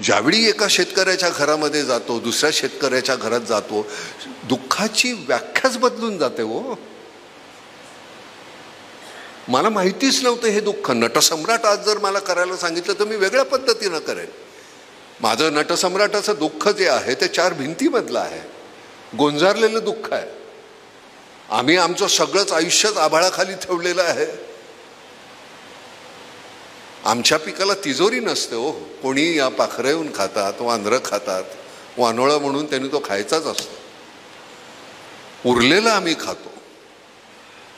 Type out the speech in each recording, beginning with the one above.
ज्यावेळी एका शेतकऱ्याच्या घरामध्ये जातो, दुसऱ्या शेतकऱ्याच्या घरात जातो, दुःखाची व्याख्याच बदलून जाते हो. मला माहितीच नव्हतं हे दुःख. नटसम्राट आज जर मला करायला सांगितलं तर मी वेगळ्या पद्धतीनं करेन. माझं नटसम्राटाचं दुःख जे आहे ते 4 भिंतीमधलं आहे, गोंजारलेलं दुःख आहे. आम्ही आमचं सगळंच आयुष्यच आभाळाखाली ठेवलेलं आहे. आमच्या पिकाला तिजोरी नसते हो. कोणी या पाखरं येऊन खातात, वांद्रं खातात, वानोळं म्हणून त्यांनी तो खायचाच असतो. उरलेलं आम्ही खातो,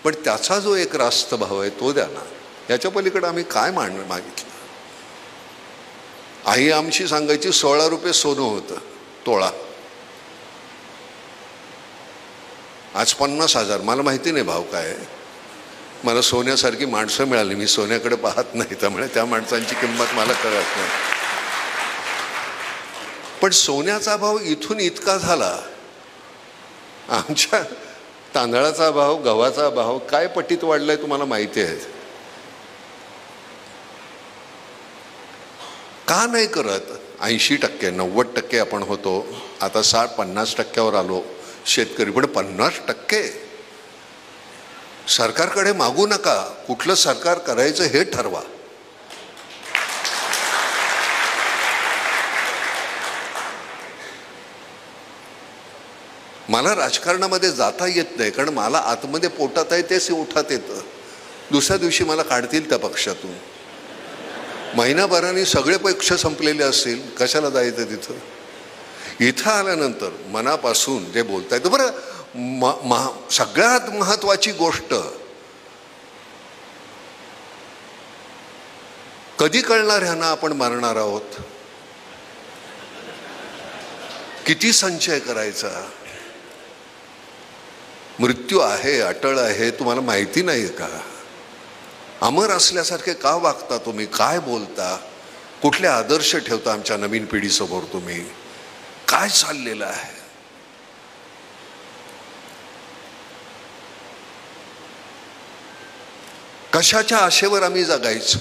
पण त्याचा जो एक रास्त भाव आहे तो द्या ना. याच्या पलीकडे आम्ही काय मागितलं. आई आमची सांगायची 16 रुपये सोनं होतं तोळा, आज 50,000. मला माहिती नाही भाव काय आहे. मला सोन्यासारखी माणसं मिळाली, मी सोन्याकडे पाहत नाही, त्यामुळे त्या माणसांची किंमत मला कळत नाही. पण सोन्याचा भाव इथून इतका झाला, आमच्या तांदळाचा भाव, गव्हाचा भाव काय पटीत वाढलाय तुम्हाला माहिती आहे. का नाही करत? 80%, 90% आपण होतो, आता 60-50% आलो शेतकरी. पण 50% सरकारकडे मागू नका. कुठलं सरकार करायचं हे ठरवा. मला राजकारणामध्ये जाता येत नाही, कारण मला आतमध्ये पोटात आहे तेच ओठात येतं. दुसऱ्या दिवशी मला काढतील त्या पक्षातून. महिनाभराने सगळे पक्ष संपलेले असतील, कशाला जायचं तिथं. इथं आल्यानंतर मनापासून जे बोलता येतं. बरं, सगळ्यात महत्वाची गोष्ट कधी कळणार ह्यांना आपण मारणार आहोत, किती संचय करायचा. मृत्यू आहे, अटळ आहे, तुम्हाला माहिती नाही का? अमर असल्यासारखे का वागता तुम्ही? काय बोलता? कुठले आदर्श ठेवता आमच्या नवीन पिढीसमोर? तुम्ही काय चाललेलं आहे? कशाच्या आशेवर आम्ही जगायचं?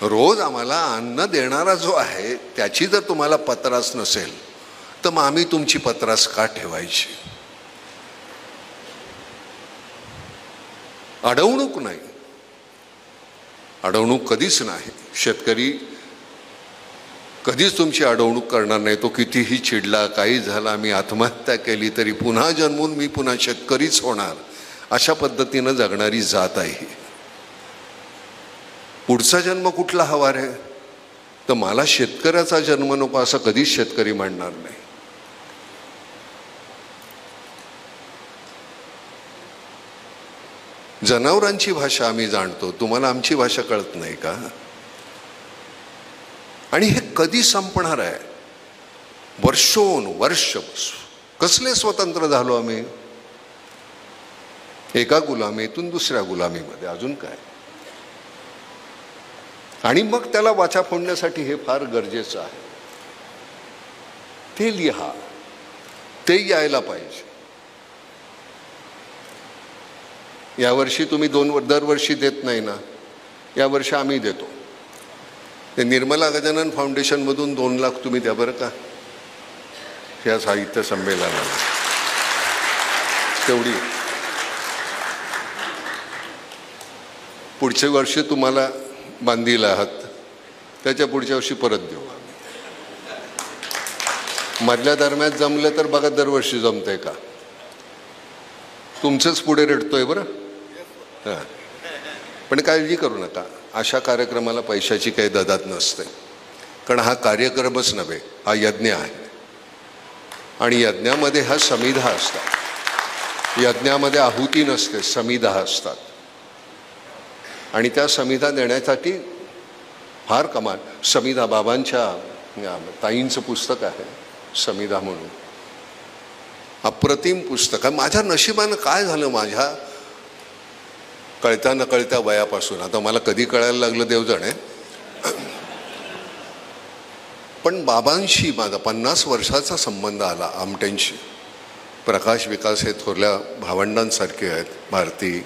रोज आम्हाला अन्न देणारा जो आहे त्याची जर तुम्हाला पत्रास नसेल तर मग आम्ही तुमची पत्रास का ठेवायची? अडवणूक नाही, अडवणूक कधीच नाही. शेतकरी कधीच तुमची अडवणूक करणार नाही. तो कितीही चिडला, काही झाला, मी आत्महत्या केली तरी पुन्हा जन्मून मी पुन्हा शेतकरीच होणार, अशा पद्धतीनं जगणारी जात आहे. पुढचा जन्म कुठला हवा रे? तर मला शेतकऱ्याचा जन्म नको असं कधीच शेतकरी म्हणणार नाही. जनावरांची भाषा आम्ही जाणतो, तुम्हाला आमची भाषा कळत नाही का? आणि हे कधी संपणार आहे? वर्षोनवर्ष कसले स्वतंत्र झालो आम्ही, एका गुलामीतून दुसऱ्या गुलामीमध्ये, अजून काय? आणि मग त्याला वाचा फोडण्यासाठी हे फार गरजेचं आहे. ते लिहा, ते यायला पाहिजे. यावर्षी तुम्ही दरवर्षी देत नाही ना, यावर्षी आम्ही देतो. ते निर्मला गजानन फाउंडेशनमधून 2 लाख तुम्ही द्या बरं का, या साहित्य संमेलनाला. तेवढी पुढच्या वर्षी तुम्हाला बांधील आहात, त्याच्या पुढच्या वर्षी परत देऊ. मधल्या दरम्यान जमलं तर बघा दरवर्षी जमतंय का. तुमचंच पुढे रडतोय बरं. हां, पण काळजी करू नका, अशा कार्यक्रमाला पैशाची काही ददात नसते. कारण हा कार्यक्रमच नव्हे, हा यज्ञ आहे. आणि यज्ञामध्ये हा समिधा असतात. यज्ञामध्ये आहुती नसते, समिधा असतात. आणि त्या समिधा देण्यासाठी फार कमाल. समिधा बाबांच्या ताईंचं पुस्तक आहे समिधा म्हणून, अप्रतिम पुस्तक आहे. माझ्या नशिबानं काय झालं, माझ्या कळत्या नकळत्या वयापासून, आता मला कधी कळायला लागलं देव जाणे, पण बाबांशी माझा 50 वर्षाचा संबंध आला. आमटेंशी. प्रकाश विकास हे थोरल्या भावंडांसारखे आहेत. भारती,